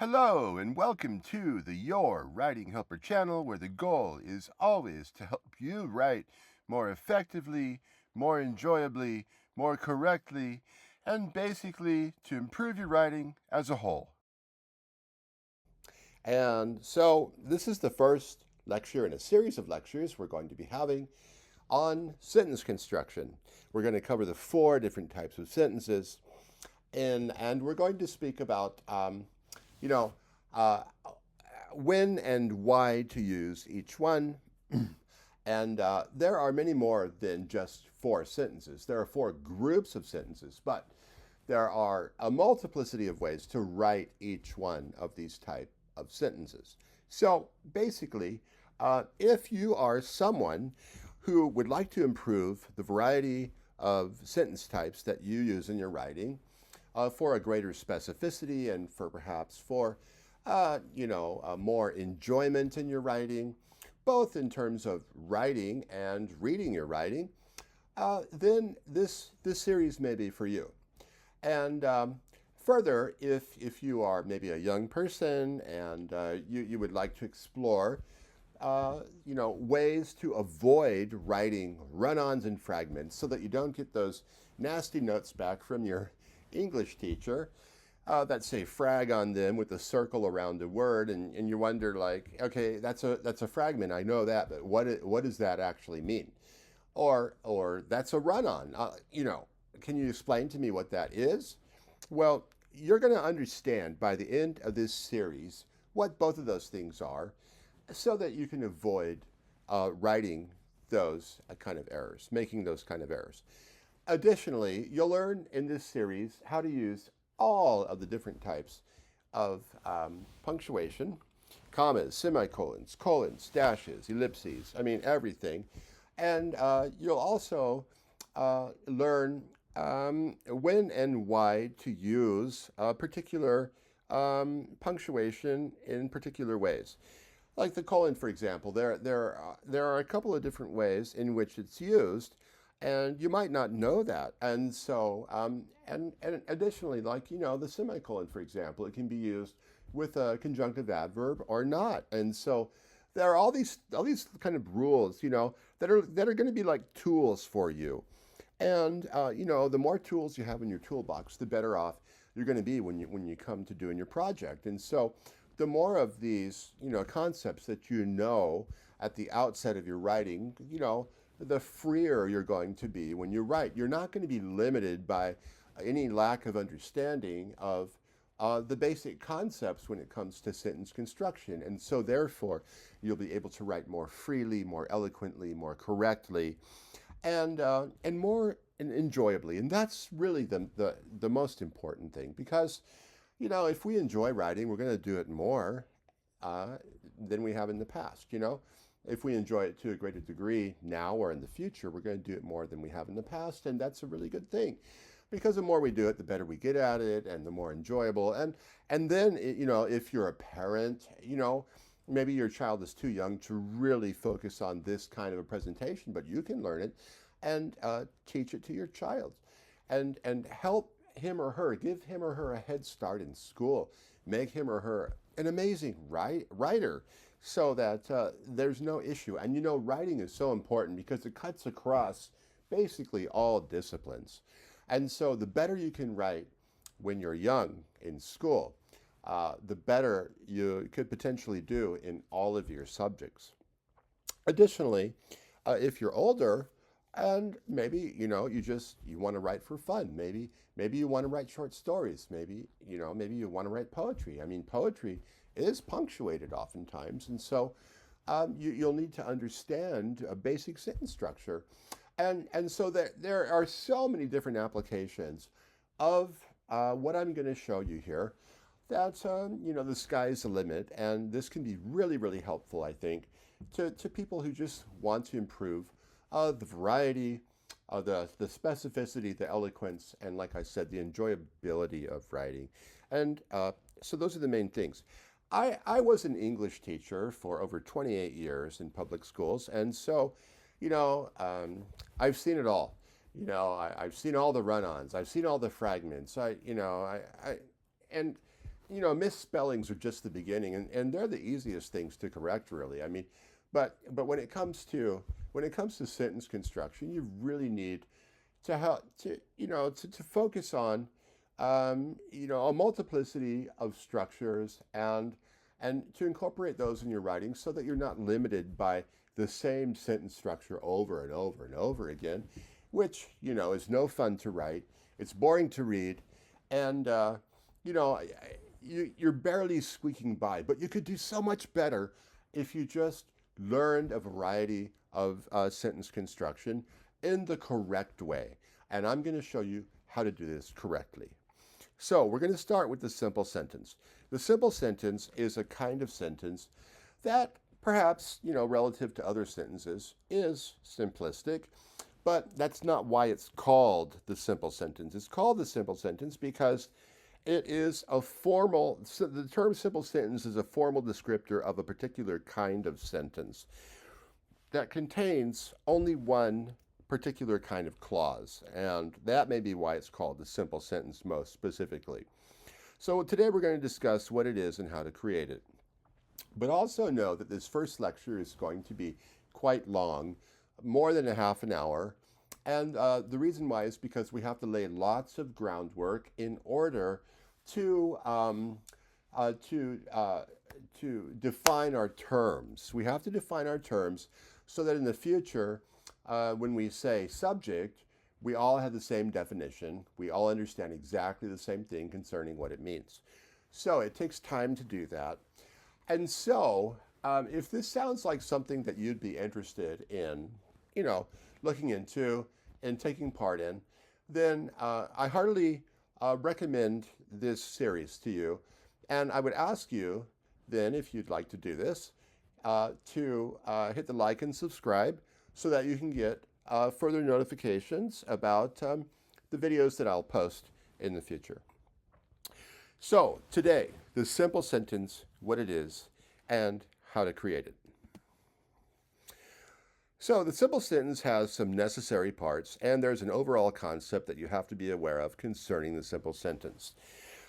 Hello and welcome to the Your Writing Helper channel, where the goal is always to help you write more effectively, more enjoyably, more correctly, and basically to improve your writing as a whole. And so this is the first lecture in a series of lectures we're going to be having on sentence construction. We're going to cover the four different types of sentences, and we're going to speak about, you know, uh, when and why to use each one. And there are many more than just four sentences. There are four groups of sentences, but there are a multiplicity of ways to write each one of these type of sentences. So basically, if you are someone who would like to improve the variety of sentence types that you use in your writing for a greater specificity and for perhaps for more enjoyment in your writing, both in terms of writing and reading your writing, then this series may be for you. And further, if you are maybe a young person and you would like to explore, ways to avoid writing run-ons and fragments so that you don't get those nasty notes back from your English teacher that say frag on them with a circle around a word, and you wonder like, okay, that's a fragment. I know that, but what does that actually mean? Or that's a run-on. Can you explain to me what that is? Well, you're going to understand by the end of this series what both of those things are so that you can avoid writing those kind of errors, making those kind of errors. Additionally, you'll learn in this series how to use all of the different types of punctuation, commas, semicolons, colons, dashes, ellipses, I mean, everything. And you'll also learn when and why to use particular punctuation in particular ways. Like the colon, for example, there are a couple of different ways in which it's used, and you might not know that. And so, and additionally, like, the semicolon, for example, it can be used with a conjunctive adverb or not. And so there are all these kind of rules, that are going to be like tools for you. And the more tools you have in your toolbox, the better off you're going to be when you come to doing your project. And so, the more of these concepts that you know at the outset of your writing, the freer you're going to be when you write. You're not going to be limited by any lack of understanding of the basic concepts when it comes to sentence construction. And so, therefore, you'll be able to write more freely, more eloquently, more correctly, and more enjoyably. And that's really the most important thing, because if we enjoy writing, we're going to do it more uh, than we have in the past. If we enjoy it to a greater degree now or in the future, we're going to do it more than we have in the past, and that's a really good thing, because the more we do it, the better we get at it, and the more enjoyable. And then if you're a parent, maybe your child is too young to really focus on this kind of a presentation, but you can learn it and teach it to your child, and help him or her, give him or her a head start in school, make him or her an amazing writer, so that there's no issue. And writing is so important because it cuts across basically all disciplines. And so the better you can write when you're young in school, the better you could potentially do in all of your subjects. Additionally, if you're older and maybe you want to write for fun, maybe you want to write short stories, maybe you want to write poetry. I mean, poetry is punctuated oftentimes, and so you'll need to understand a basic sentence structure, and so there are so many different applications of what I'm going to show you here, that the sky's the limit, and this can be really, really helpful, I think, to people who just want to improve the variety, the specificity, the eloquence, and like I said, the enjoyability of writing. And so those are the main things. I was an English teacher for over 28 years in public schools, and so, I've seen it all. I've seen all the run-ons. I've seen all the fragments. And misspellings are just the beginning, and they're the easiest things to correct, really. I mean, but when it comes to sentence construction, you really need to help to focus on a multiplicity of structures and to incorporate those in your writing so that you're not limited by the same sentence structure over and over and over again, which is no fun to write. It's boring to read, and you know you're barely squeaking by. But you could do so much better if you just learned a variety of sentence construction in the correct way. And I'm going to show you how to do this correctly. So we're going to start with the simple sentence. The simple sentence is a kind of sentence that perhaps, relative to other sentences, is simplistic, but that's not why it's called the simple sentence. It's called the simple sentence because it is the term simple sentence is a formal descriptor of a particular kind of sentence that contains only one particular kind of clause, and that may be why it's called the simple sentence most specifically. So today we're going to discuss what it is and how to create it. But also know that this first lecture is going to be quite long, more than a half an hour, and the reason why is because we have to lay lots of groundwork in order to define our terms. We have to define our terms so that in the future, when we say subject, we all have the same definition. We all understand exactly the same thing concerning what it means. So it takes time to do that. And so if this sounds like something that you'd be interested in, looking into and taking part in, then I heartily recommend this series to you. And I would ask you then, if you'd like to do this, to hit the like and subscribe so that you can get further notifications about the videos that I'll post in the future. So today, the simple sentence, what it is, and how to create it. So the simple sentence has some necessary parts, and there's an overall concept that you have to be aware of concerning the simple sentence.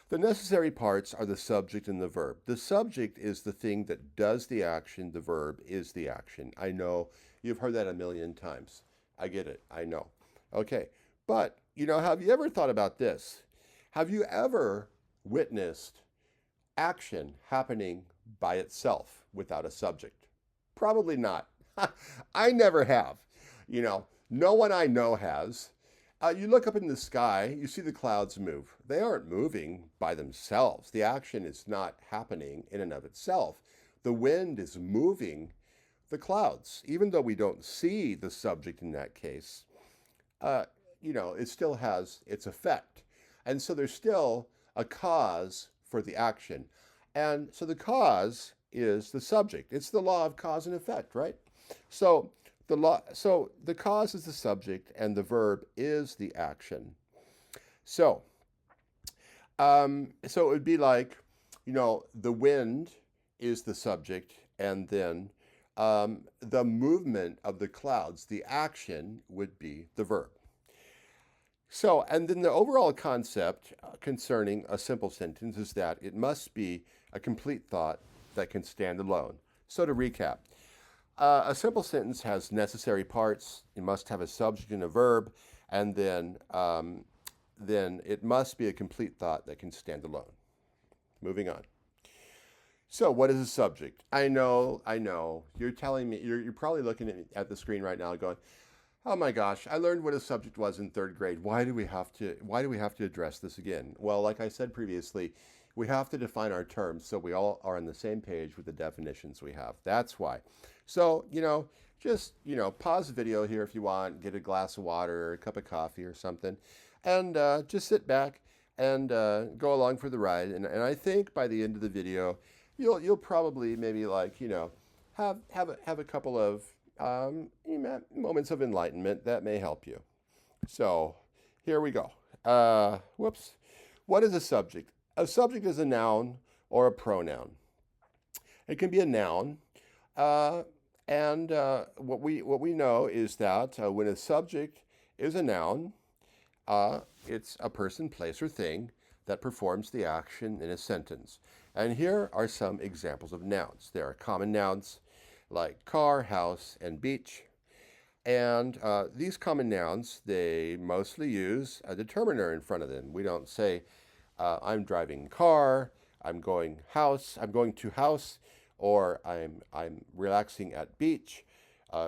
The necessary parts are the subject and the verb. The subject is the thing that does the action. The verb is the action. I know you've heard that a million times. I get it. I know. Okay. But, have you ever thought about this? Have you ever witnessed action happening by itself without a subject? Probably not. I never have. No one I know has. You look up in the sky, you see the clouds move. They aren't moving by themselves. The action is not happening in and of itself. The wind is moving the clouds. Even though we don't see the subject in that case, it still has its effect. And so there's still a cause for the action. And so the cause is the subject. It's the law of cause and effect, right? So the cause is the subject and the verb is the action. So it would be like, the wind is the subject, and then the movement of the clouds, the action, would be the verb. So, and then the overall concept concerning a simple sentence is that it must be a complete thought that can stand alone. So to recap, a simple sentence has necessary parts. It must have a subject and a verb, and then it must be a complete thought that can stand alone. Moving on. So what is a subject? I know. You're telling me, you're probably looking at the screen right now going, oh my gosh, I learned what a subject was in third grade. Why do we have to address this again? Well, like I said previously, we have to define our terms so we all are on the same page with the definitions we have. That's why. So, just, pause the video here if you want, get a glass of water or a cup of coffee or something, and just sit back and go along for the ride. And I think by the end of the video, you'll probably maybe have a couple of moments of enlightenment that may help you. So here we go. What is a subject? A subject is a noun or a pronoun. It can be a noun, and what we know is that when a subject is a noun, it's a person, place, or thing that performs the action in a sentence. And here are some examples of nouns. There are common nouns like car, house, and beach. And these common nouns, they mostly use a determiner in front of them. We don't say, I'm driving car, I'm going to house, or I'm relaxing at beach.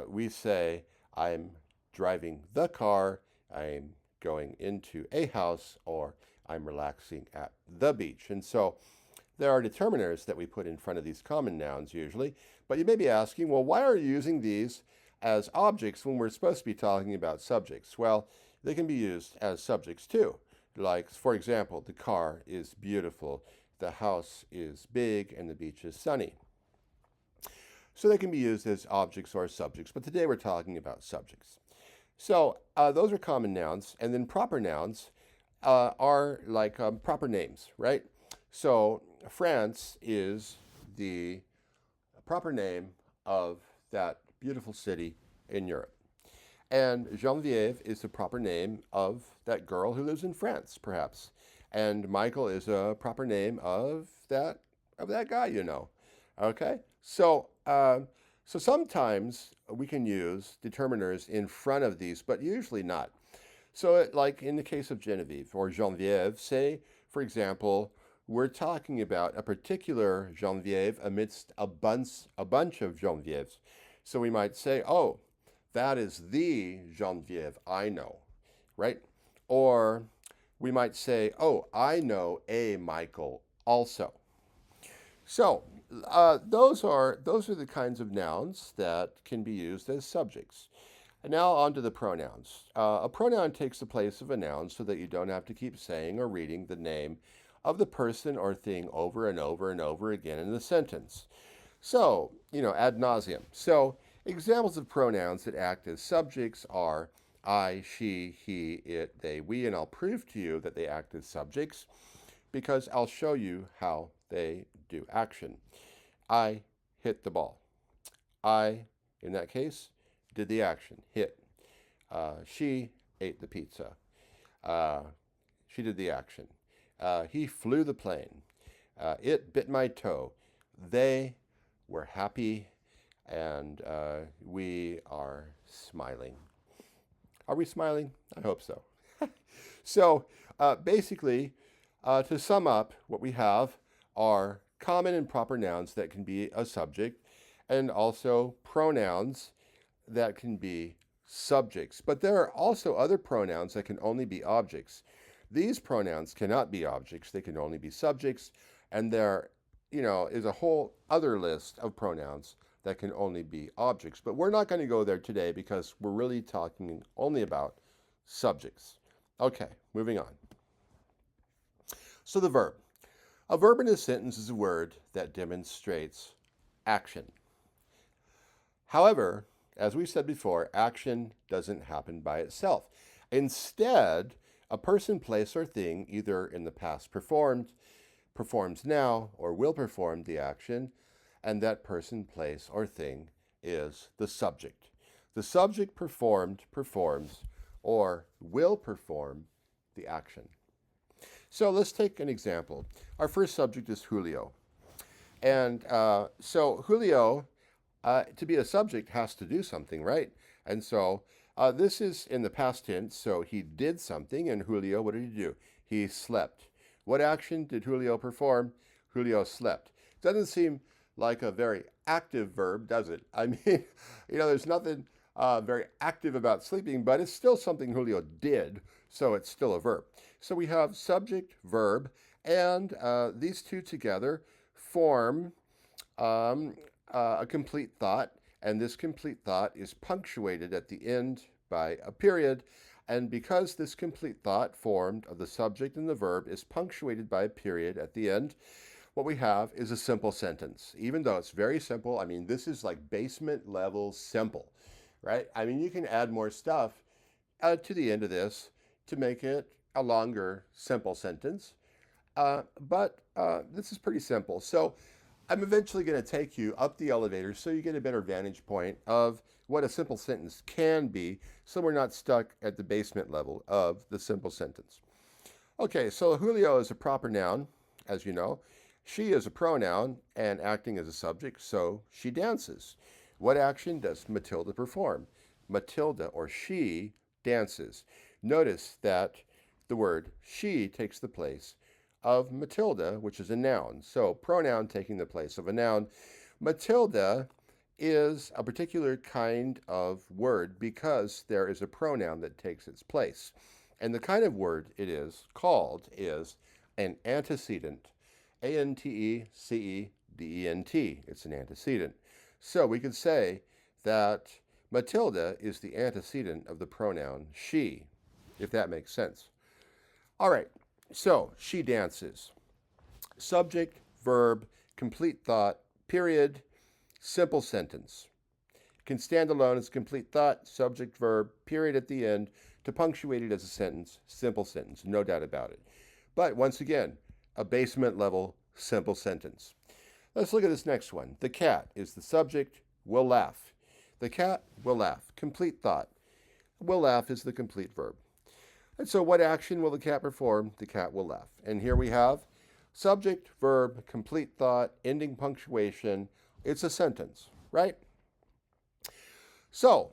We say, I'm driving the car, I'm going into a house, or I'm relaxing at the beach. And so there are determiners that we put in front of these common nouns usually. But you may be asking, well, why are you using these as objects when we're supposed to be talking about subjects? Well, they can be used as subjects too. Like, for example, the car is beautiful, the house is big, and the beach is sunny. So they can be used as objects or subjects, but today we're talking about subjects. So those are common nouns, and then proper nouns are like proper names, right? So France is the proper name of that beautiful city in Europe. And Geneviève is the proper name of that girl who lives in France, perhaps. And Michael is a proper name of that guy you know. Okay? So sometimes we can use determiners in front of these, but usually not. So like in the case of Geneviève or Geneviève, say, for example, we're talking about a particular Geneviève amidst a bunch of Genevièves. So we might say, oh, that is the Geneviève I know, right? Or we might say, oh, I know a Michael also. So those are the kinds of nouns that can be used as subjects. And now on to the pronouns. A pronoun takes the place of a noun so that you don't have to keep saying or reading the name of the person or thing over and over and over again in the sentence. So, ad nauseum. So, examples of pronouns that act as subjects are I, she, he, it, they, we, and I'll prove to you that they act as subjects because I'll show you how they do action. I hit the ball. I, in that case, did the action, hit. She ate the pizza. She did the action. He flew the plane. It bit my toe. They were happy, and we are smiling. Are we smiling? I hope so. So basically, to sum up, what we have are common and proper nouns that can be a subject, and also pronouns that can be subjects. But there are also other pronouns that can only be objects. These pronouns cannot be objects, they can only be subjects, and there, is a whole other list of pronouns that can only be objects. But we're not going to go there today because we're really talking only about subjects. Okay, moving on. So the verb. A verb in a sentence is a word that demonstrates action. However, as we said before, action doesn't happen by itself. Instead, a person, place, or thing, either in the past performed, performs now, or will perform the action, and that person, place, or thing is the subject. The subject performed, performs, or will perform the action. So let's take an example. Our first subject is Julio. And so Julio, to be a subject, has to do something, right? And so this is in the past tense, so he did something, and Julio, what did he do? He slept. What action did Julio perform? Julio slept. Doesn't seem like a very active verb, does it? I mean, there's nothing very active about sleeping, but it's still something Julio did, so it's still a verb. So we have subject, verb, and these two together form a complete thought, and this complete thought is punctuated at the end by a period. And because this complete thought formed of the subject and the verb is punctuated by a period at the end, what we have is a simple sentence. Even though it's very simple, I mean, this is like basement level simple, right? I mean, you can add more stuff to the end of this to make it a longer, simple sentence. But this is pretty simple. So I'm eventually going to take you up the elevator so you get a better vantage point of what a simple sentence can be, so we're not stuck at the basement level of the simple sentence. Okay, so Julio is a proper noun, as you know. She is a pronoun and acting as a subject, so she dances. What action does Matilda perform? Matilda, or she, dances. Notice that the word she takes the place of Matilda, which is a noun. So, pronoun taking the place of a noun. Matilda is a particular kind of word because there is a pronoun that takes its place. And the kind of word it is called is an antecedent. Antecedent. It's an antecedent. So we could say that Matilda is the antecedent of the pronoun she, if that makes sense. All right, so she dances. Subject, verb, complete thought, period, simple sentence. Can stand alone as complete thought, subject, verb, period at the end, to punctuate it as a sentence, simple sentence, no doubt about it. But once again, a basement level simple sentence. Let's look at this next one. The cat is the subject, will laugh. The cat will laugh. Complete thought. Will laugh is the complete verb. And so what action will the cat perform? The cat will laugh. And here we have subject, verb, complete thought, ending punctuation. It's a sentence, right? So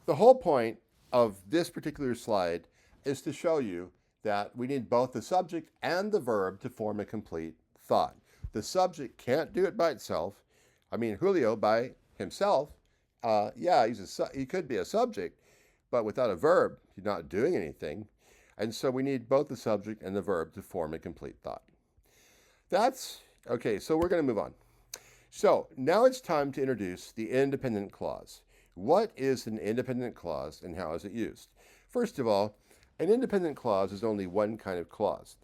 the whole point of this particular slide is to show you that we need both the subject and the verb to form a complete thought. The subject can't do it by itself. I mean, Julio by himself, he could be a subject, but without a verb, he's not doing anything. And so we need both the subject and the verb to form a complete thought. That's okay, so we're going to move on. So now it's time to introduce the independent clause. What is an independent clause and how is it used? First of all, an independent clause is only one kind of clause.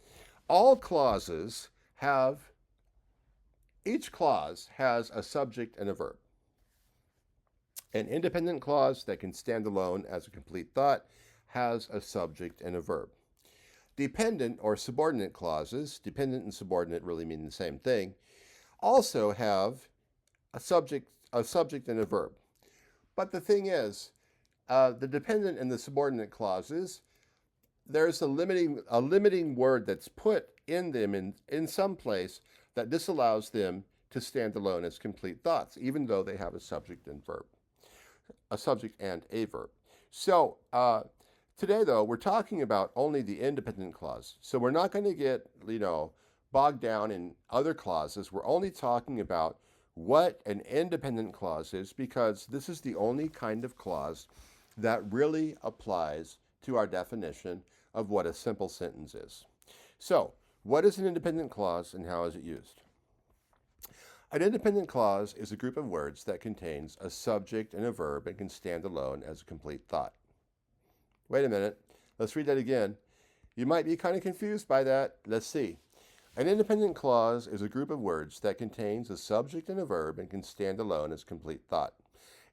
All clauses have, each clause has a subject and a verb. An independent clause that can stand alone as a complete thought has a subject and a verb. Dependent or subordinate clauses, dependent and subordinate really mean the same thing, also have a subject and a verb. But the thing is, the dependent and the subordinate clauses, there's a limiting word that's put in them in some place that disallows them to stand alone as complete thoughts, even though they have a subject and verb, a subject and a verb. So today, though, we're talking about only the independent clause. So we're not going to get, bogged down in other clauses. We're only talking about what an independent clause is because this is the only kind of clause that really applies to our definition of what a simple sentence is. So, what is an independent clause and how is it used? An independent clause is a group of words that contains a subject and a verb and can stand alone as a complete thought. Wait a minute, let's read that again. You might be kind of confused by that. Let's see. An independent clause is a group of words that contains a subject and a verb and can stand alone as complete thought.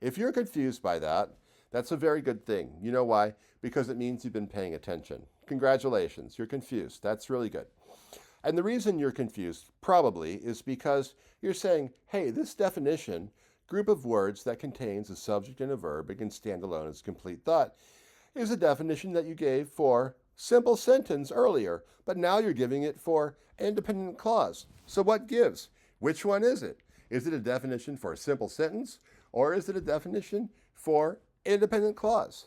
If you're confused by that, that's a very good thing. You know why? Because it means you've been paying attention. Congratulations, you're confused. That's really good. And the reason you're confused probably is because you're saying, hey, this definition, group of words that contains a subject and a verb and can stand alone as complete thought, is a definition that you gave for simple sentence earlier, but now you're giving it for independent clause. So what gives? Which one is it? Is it a definition for a simple sentence or is it a definition for independent clause?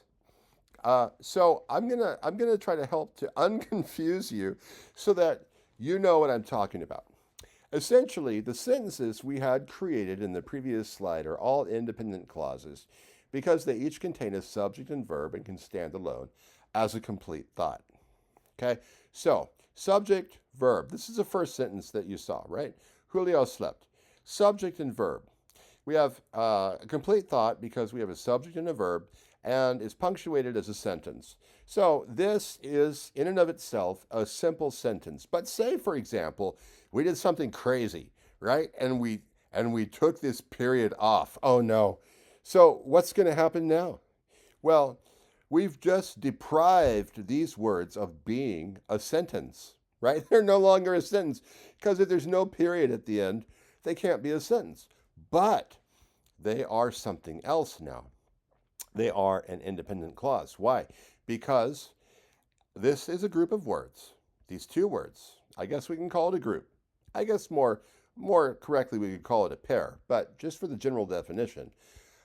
So I'm gonna try to help to unconfuse you so that you know what I'm talking about. Essentially, the sentences we had created in the previous slide are all independent clauses because they each contain a subject and verb and can stand alone as a complete thought. Okay, so subject, verb. This is the first sentence that you saw, right? Julio slept. Subject and verb. We have a complete thought because we have a subject and a verb and it's punctuated as a sentence. So this is in and of itself a simple sentence. But say, for example, we did something crazy, right? And we took this period off. Oh no. So what's going to happen now? Well, we've just deprived these words of being a sentence, right? They're no longer a sentence because if there's no period at the end, they can't be a sentence. But they are something else now. They are an independent clause. Why? Because this is a group of words these two words. I guess we can call it a group. I guess more correctly we could call it a pair, but just for the general definition,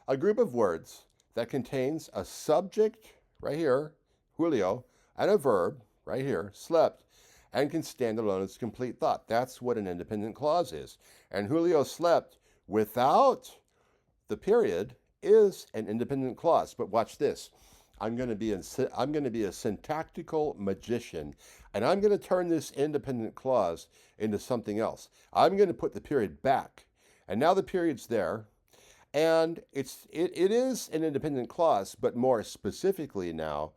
a group of words that contains a subject right here, Julio, and a verb right here, slept, and can stand alone as complete thought. That's what an independent clause is. And Julio slept without the period is an independent clause. But watch this. I'm going to be a syntactical magician, and I'm going to turn this independent clause into something else. I'm going to put the period back, and now the period's there, and it is an independent clause, but more specifically now,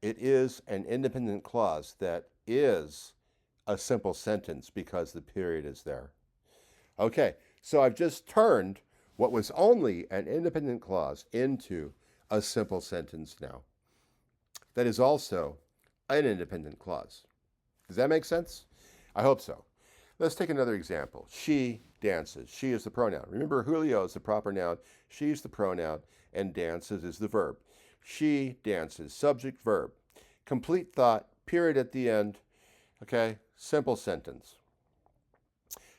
it is an independent clause that is a simple sentence because the period is there. Okay, so I've just turned what was only an independent clause into a simple sentence now. That is also an independent clause. Does that make sense? I hope so. Let's take another example. She dances. She is the pronoun. Remember, Julio is the proper noun, she's the pronoun, and dances is the verb. She dances. Subject, verb. Complete thought, period at the end. Okay, simple sentence.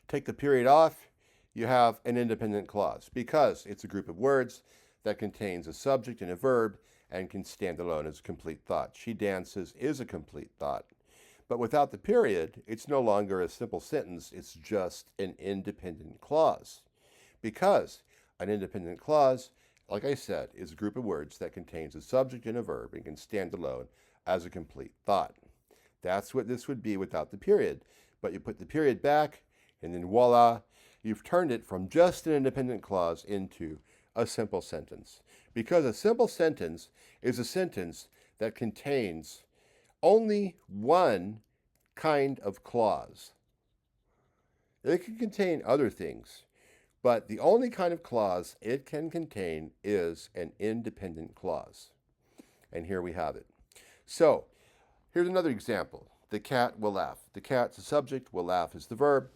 Take the period off, you have an independent clause because it's a group of words that contains a subject and a verb and can stand alone as a complete thought. She dances is a complete thought. But without the period, it's no longer a simple sentence, it's just an independent clause. Because an independent clause, like I said, is a group of words that contains a subject and a verb and can stand alone as a complete thought. That's what this would be without the period. But you put the period back, and then voila, you've turned it from just an independent clause into a simple sentence. Because a simple sentence is a sentence that contains only one kind of clause. It can contain other things, but the only kind of clause it can contain is an independent clause. And here we have it. So, here's another example. The cat will laugh. The cat's the subject, will laugh is the verb,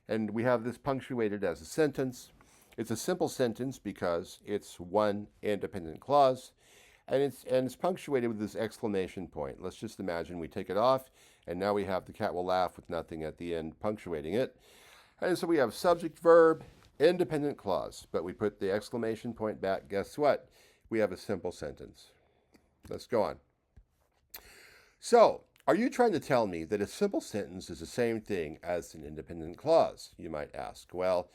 and we have this punctuated as a sentence. It's a simple sentence because it's one independent clause, and it's punctuated with this exclamation point. Let's just imagine we take it off, and now we have the cat will laugh with nothing at the end punctuating it. And so we have subject, verb, independent clause, but we put the exclamation point back. Guess what? We have a simple sentence. Let's go on. So, are you trying to tell me that a simple sentence is the same thing as an independent clause, you might ask? Well,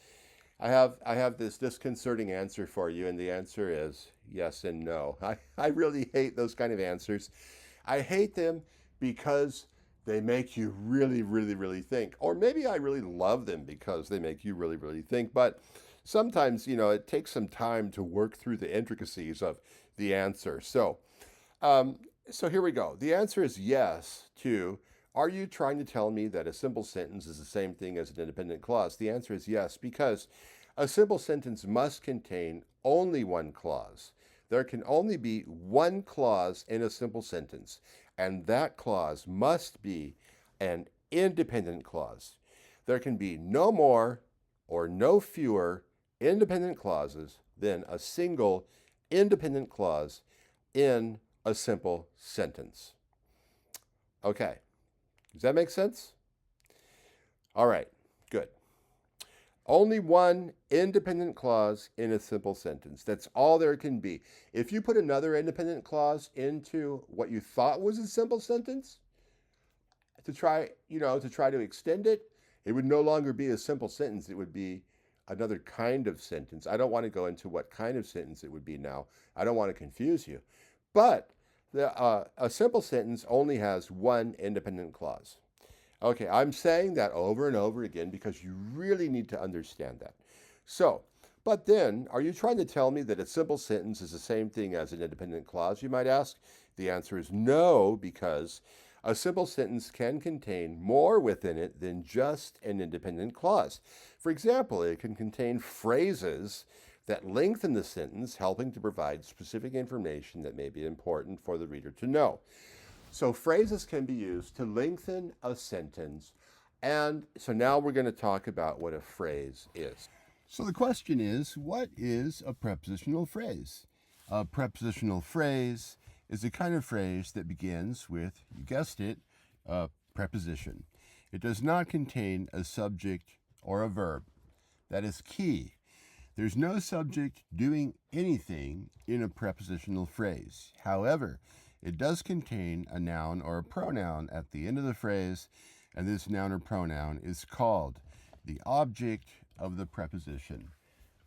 I have this disconcerting answer for you, and the answer is yes and no. I really hate those kind of answers. I hate them because they make you really, really, really think. Or maybe I really love them because they make you really, really think. But sometimes, it takes some time to work through the intricacies of the answer. So here we go. The answer is yes to, are you trying to tell me that a simple sentence is the same thing as an independent clause? The answer is yes, because a simple sentence must contain only one clause. There can only be one clause in a simple sentence, and that clause must be an independent clause. There can be no more or no fewer independent clauses than a single independent clause in a simple sentence. Okay, does that make sense? All right, good. Only one independent clause in a simple sentence. That's all there can be. If you put another independent clause into what you thought was a simple sentence, to try to extend it, it would no longer be a simple sentence. It would be another kind of sentence. I don't want to go into what kind of sentence it would be now. I don't want to confuse you. But a simple sentence only has one independent clause. Okay, I'm saying that over and over again because you really need to understand that. So, but then, are you trying to tell me that a simple sentence is the same thing as an independent clause, you might ask? The answer is no, because a simple sentence can contain more within it than just an independent clause. For example, it can contain phrases that lengthen the sentence, helping to provide specific information that may be important for the reader to know. So phrases can be used to lengthen a sentence, and so now we're going to talk about what a phrase is. So the question is, what is a prepositional phrase? A prepositional phrase is a kind of phrase that begins with, you guessed it, a preposition. It does not contain a subject or a verb. That is key. There's no subject doing anything in a prepositional phrase. However, it does contain a noun or a pronoun at the end of the phrase, and this noun or pronoun is called the object of the preposition.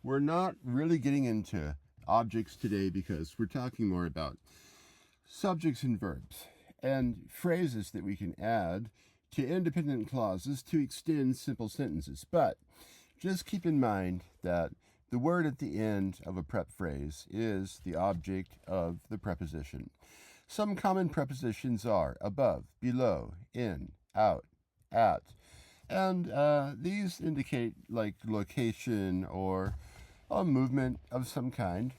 We're not really getting into objects today because we're talking more about subjects and verbs and phrases that we can add to independent clauses to extend simple sentences. But just keep in mind that the word at the end of a prep phrase is the object of the preposition. Some common prepositions are above, below, in, out, at, and these indicate like location or a movement of some kind.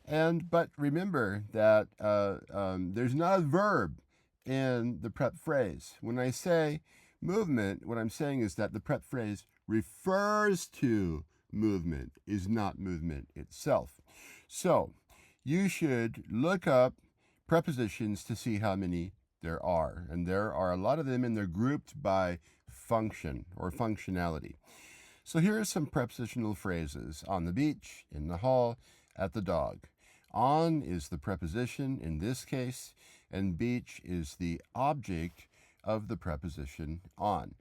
But remember that there's not a verb in the prep phrase. When I say movement, what I'm saying is that the prep phrase refers to movement, is not movement itself. So you should look up prepositions to see how many there are. And there are a lot of them, and they're grouped by function or functionality. So here are some prepositional phrases: on the beach, in the hall, at the dog. On is the preposition in this case, and beach is the object of the preposition on.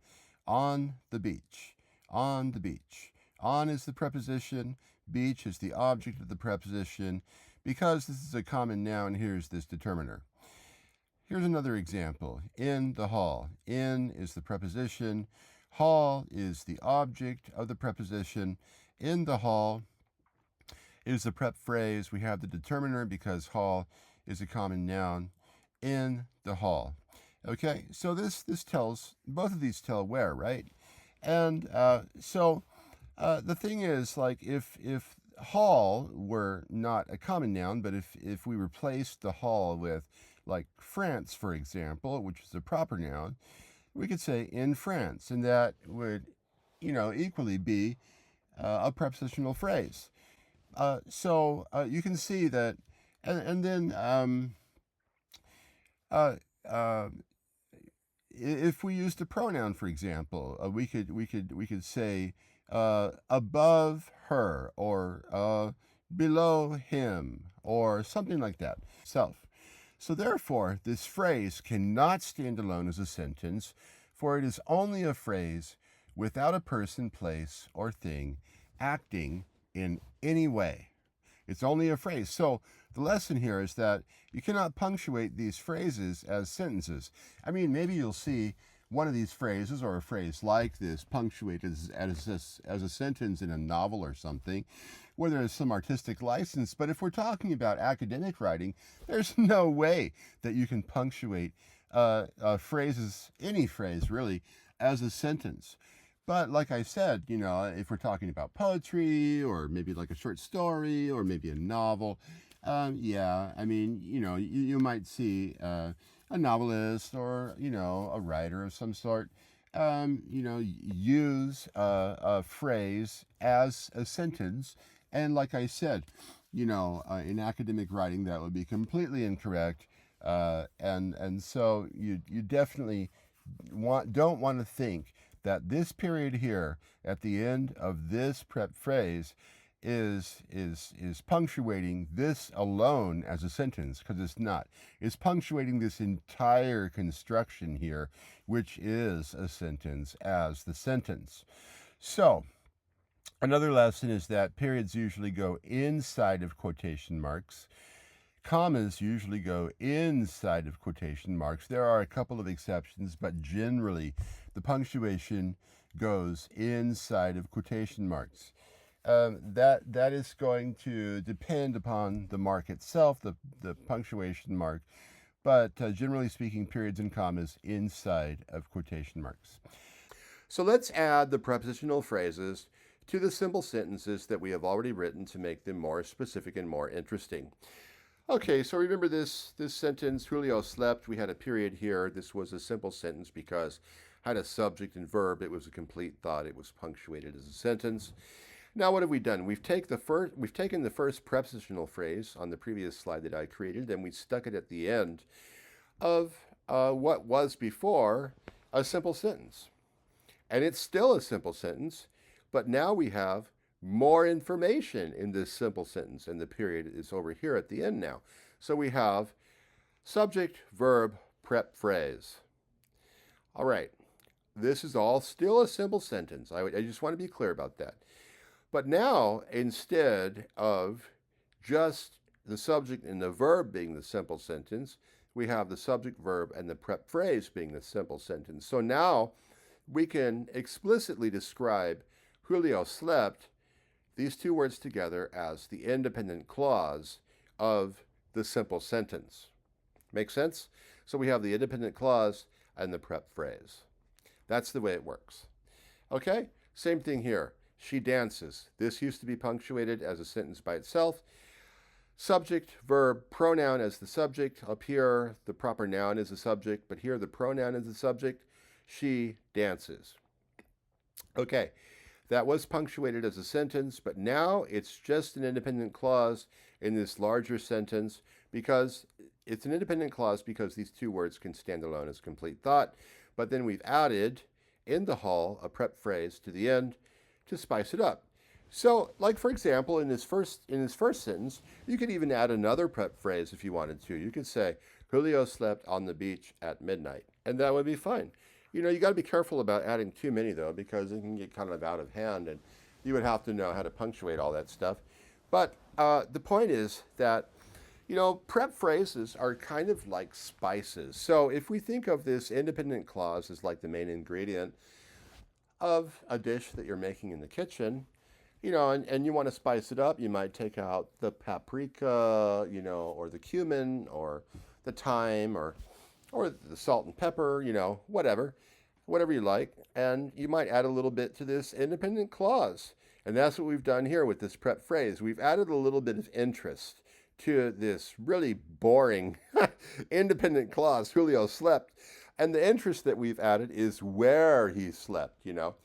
On the beach. On the beach. On is the preposition, beach is the object of the preposition. Because this is a common noun, here's this determiner. Here's another example. In the hall. In is the preposition. Hall is the object of the preposition. In the hall is the prep phrase. We have the determiner because hall is a common noun. In the hall. Okay, so this tells, both of these tell where, right? And so the thing is, like, if hall were not a common noun, but if we replaced the hall with, like, France, for example, which is a proper noun, we could say in France, and that would, equally be a prepositional phrase. So you can see that, and then if we used a pronoun, for example, we could say above her or below him or something like that. Self. So therefore, this phrase cannot stand alone as a sentence, for it is only a phrase without a person, place, or thing acting in any way. It's only a phrase. So the lesson here is that you cannot punctuate these phrases as sentences. I mean, maybe you'll see one of these phrases or a phrase like this punctuated as a sentence in a novel or something, where there is some artistic license. But if we're talking about academic writing, there's no way that you can punctuate phrases, any phrase really, as a sentence. But like I said, if we're talking about poetry or maybe like a short story or maybe a novel, you might see a novelist or, a writer of some sort, use a phrase as a sentence. And like I said, in academic writing, that would be completely incorrect. And so you definitely don't want to think that this period here at the end of this prep phrase is punctuating this alone as a sentence, because it's not. It's punctuating this entire construction here, which is a sentence, as the sentence. So another lesson is that periods usually go inside of quotation marks. Commas usually go inside of quotation marks. There are a couple of exceptions, but generally the punctuation goes inside of quotation marks. That is going to depend upon the mark itself, the punctuation mark, but generally speaking, periods and commas inside of quotation marks. So let's add the prepositional phrases to the simple sentences that we have already written to make them more specific and more interesting. Okay, so remember this sentence, Julio slept. We had a period here. This was a simple sentence because it had a subject and verb. It was a complete thought. It was punctuated as a sentence. Now what have we done? We've taken the first prepositional phrase on the previous slide that I created, and we stuck it at the end of what was before a simple sentence. And it's still a simple sentence, but now we have more information in this simple sentence, and the period is over here at the end now. So we have subject, verb, prep phrase. All right, this is all still a simple sentence. I just want to be clear about that. But now, instead of just the subject and the verb being the simple sentence, we have the subject, verb, and the prep phrase being the simple sentence. So now we can explicitly describe Julio slept, these two words together, as the independent clause of the simple sentence. Make sense? So we have the independent clause and the prep phrase. That's the way it works. Okay? Same thing here. She dances. This used to be punctuated as a sentence by itself. Subject, verb, pronoun as the subject. Up here, the proper noun is the subject, but here the pronoun is the subject. She dances. Okay, that was punctuated as a sentence, but now it's just an independent clause in this larger sentence because it's an independent clause because these two words can stand alone as complete thought. But then we've added in the hall a prep phrase to the end to spice it up. So, like for example, in this first sentence, you could even add another prep phrase if you wanted to. You could say, Julio slept on the beach at midnight, and that would be fine. You know, you got to be careful about adding too many, though, because it can get kind of out of hand, and you would have to know how to punctuate all that stuff. But the point is that, you know, prep phrases are kind of like spices. So if we think of this independent clause as like the main ingredient of a dish that you're making in the kitchen, you know, and you want to spice it up, you might take out the paprika, you know, or the cumin, or the thyme, or the salt and pepper, you know, whatever you like, and you might add a little bit to this independent clause. And that's what we've done here with this prep phrase. We've added a little bit of interest to this really boring independent clause, Julio slept. And the interest that we've added is where he slept, you know.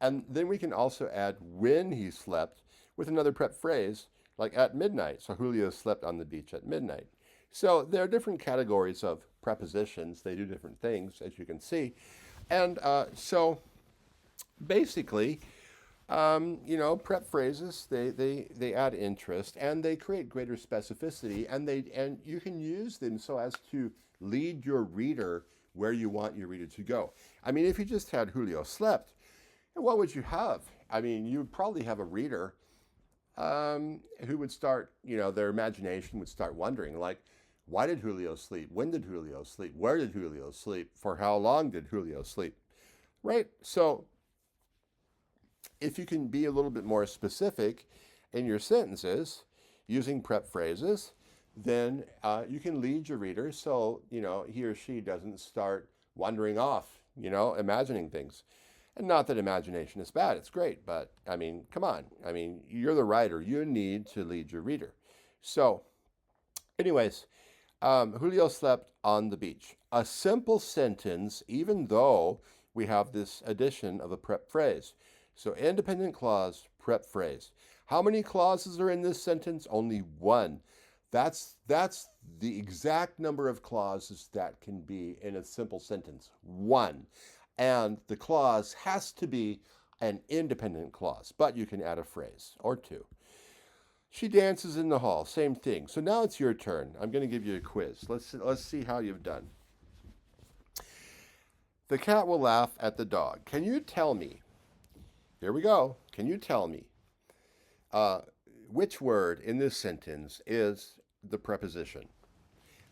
And then we can also add when he slept with another prep phrase, like at midnight. So Julio slept on the beach at midnight. So there are different categories of prepositions. They do different things, as you can see. And so basically, you know, prep phrases, they add interest and they create greater specificity, and you can use them so as to lead your reader where you want your reader to go. I mean, if you just had Julio slept, what would you have? I mean, you would probably have a reader who would start, you know, their imagination would start wondering, like, why did Julio sleep? When did Julio sleep? Where did Julio sleep? For how long did Julio sleep? Right? So if you can be a little bit more specific in your sentences using prep phrases, then you can lead your reader so, you know, he or she doesn't start wandering off, you know, imagining things. And not that imagination is bad, it's great, but I mean, come on. I mean, you're the writer, you need to lead your reader. So, anyways, Julio slept on the beach. A simple sentence, even though we have this addition of a prep phrase. So, independent clause, prep phrase. How many clauses are in this sentence? Only one. That's the exact number of clauses that can be in a simple sentence. One. And the clause has to be an independent clause, but you can add a phrase or two. She dances in the hall, same thing. So now it's your turn. I'm going to give you a quiz. Let's see how you've done. The cat will laugh at the dog. Can you tell me, here we go, can you tell me which word in this sentence is the preposition?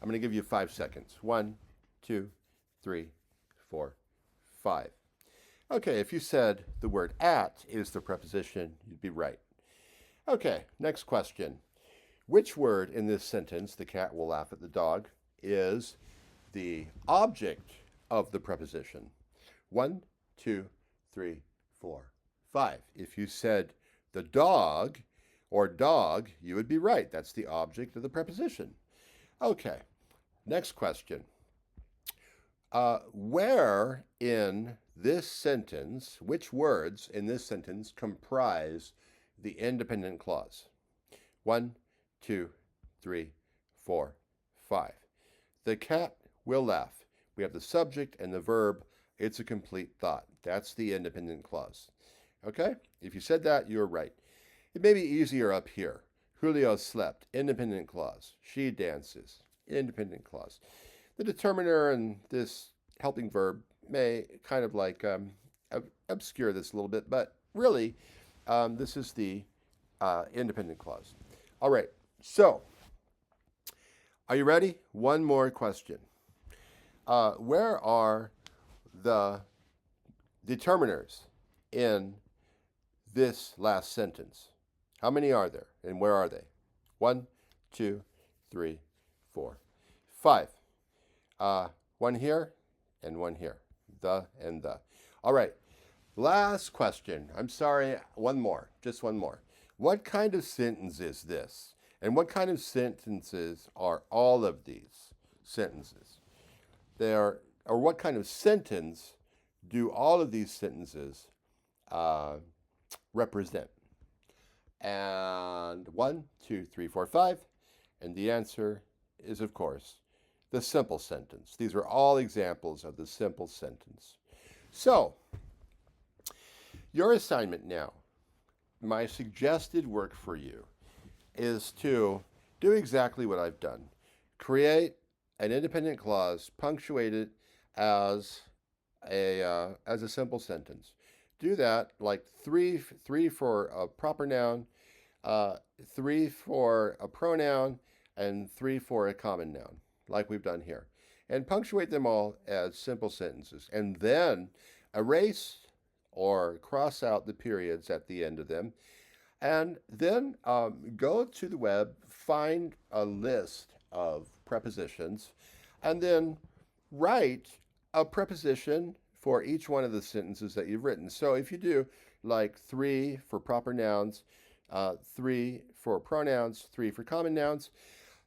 I'm going to give you 5 seconds. 1, 2, 3, 4, 5. Okay, if you said the word at is the preposition, you'd be right. Okay, next question. Which word in this sentence, the cat will laugh at the dog, is the object of the preposition? 1, 2, 3, 4, 5. If you said the dog or dog, you would be right. That's the object of the preposition. Okay, next question. Where in this sentence, which words in this sentence comprise the independent clause? 1, 2, 3, 4, 5. The cat will laugh. We have the subject and the verb it's a complete thought. That's the independent clause. Okay? If you said that, you're right. It may be easier up here. Julio slept, independent clause. She dances, independent clause. The determiner and this helping verb may kind of like obscure this a little bit, but really, this is the independent clause. All right, so are you ready? One more question. Where are the determiners in this last sentence? How many are there, and where are they? 1, 2, 3, 4, 5. One here and one here. The and the. All right. Last question. I'm sorry. One more. Just one more. What kind of sentence is this? And what kind of sentences are all of these sentences? Or what kind of sentence do all of these sentences represent? And 1, 2, 3, 4, 5. And the answer is, of course, the simple sentence. These are all examples of the simple sentence. So, your assignment now, my suggested work for you, is to do exactly what I've done. Create an independent clause, punctuate it as a simple sentence. Do that like three for a proper noun, 3 for a pronoun, and 3 for a common noun, like we've done here. And punctuate them all as simple sentences. And then erase or cross out the periods at the end of them. And then go to the web, find a list of prepositions, and then write a preposition for each one of the sentences that you've written. So if you do like 3 for proper nouns, 3 for pronouns, 3 for common nouns,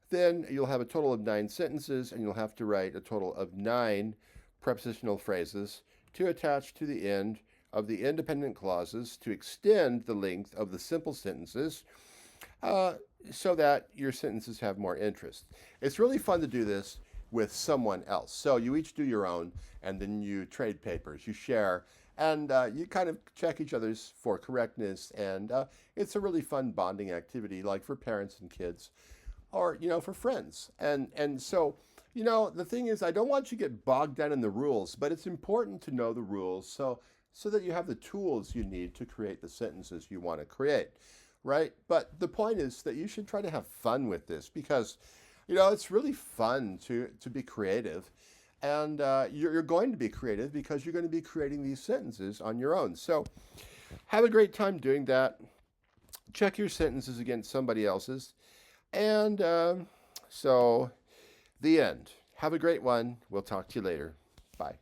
then you'll have a total of 9 sentences, and you'll have to write a total of 9 prepositional phrases to attach to the end of the independent clauses to extend the length of the simple sentences so that your sentences have more interest. It's really fun to do this with someone else. So you each do your own, and then you trade papers, you share, and you kind of check each other's for correctness, and it's a really fun bonding activity, like for parents and kids, or, for friends. And so, the thing is, I don't want you to get bogged down in the rules, but it's important to know the rules so that you have the tools you need to create the sentences you want to create, right? But the point is that you should try to have fun with this because, it's really fun to be creative. And you're going to be creative because you're going to be creating these sentences on your own. So have a great time doing that. Check your sentences against somebody else's. And so the end. Have a great one. We'll talk to you later. Bye.